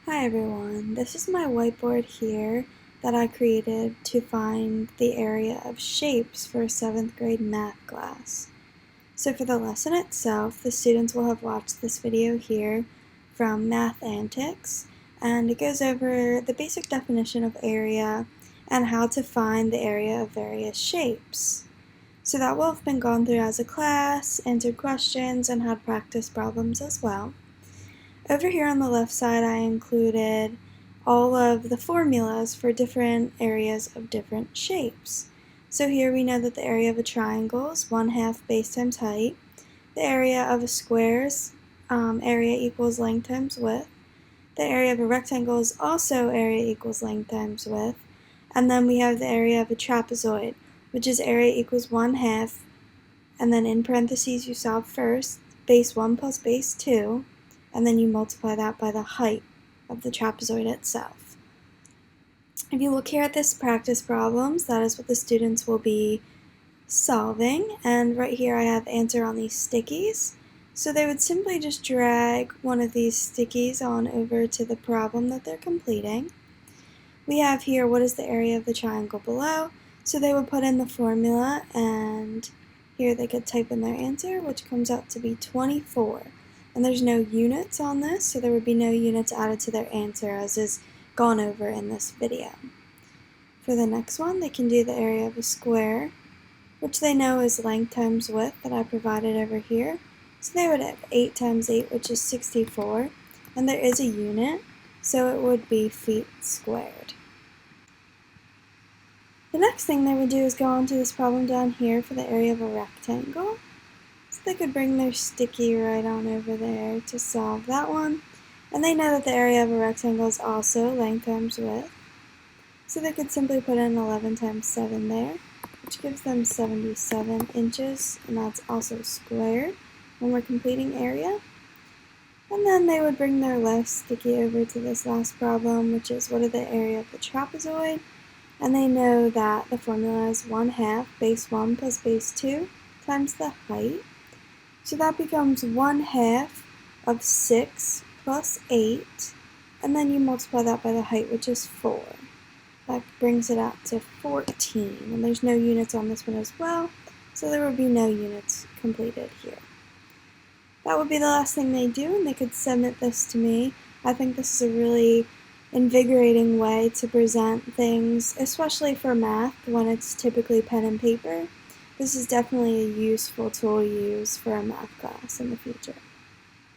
Hi everyone, this is my whiteboard here that I created to find the area of shapes for a 7th grade math class. So for the lesson itself, the students will have watched this video here from Math Antics, and it goes over the basic definition of area and how to find the area of various shapes. So that will have been gone through as a class, answered questions, and had practice problems as well. Over here on the left side, I included all of the formulas for different areas of different shapes. So here we know that the area of a triangle is 1/2 base times height. The area of a square's area equals length times width. The area of a rectangle is also area equals length times width. And then we have the area of a trapezoid, which is area equals 1/2, and then in parentheses you solve first, base 1 plus base 2, and then you multiply that by the height of the trapezoid itself. If you look here at this practice problems, that is what the students will be solving, and right here I have answer on these stickies. So they would simply just drag one of these stickies on over to the problem that they're completing. We have here what is the area of the triangle below, so they would put in the formula, and here they could type in their answer, which comes out to be 24. And there's no units on this, so there would be no units added to their answer as is gone over in this video. For the next one, they can do the area of a square, which they know is length times width that I provided over here. So they would have 8 times 8, which is 64, and there is a unit, so it would be feet squared. The next thing they would do is go on to this problem down here for the area of a rectangle. So they could bring their sticky right on over there to solve that one. And they know that the area of a rectangle is also length times width. So they could simply put in 11 times 7 there, which gives them 77 inches, and that's also squared when we're completing area. And then they would bring their last sticky over to this last problem, which is what are the area of the trapezoid. And they know that the formula is 1/2 base 1 plus base 2 times the height. So that becomes 1/2 of 6 plus 8, and then you multiply that by the height, which is 4. That brings it out to 14, and there's no units on this one as well, so there would be no units completed here. That would be the last thing they do, and they could submit this to me. I think this is a really invigorating way to present things, especially for math when it's typically pen and paper. This is definitely a useful tool to use for a math class in the future.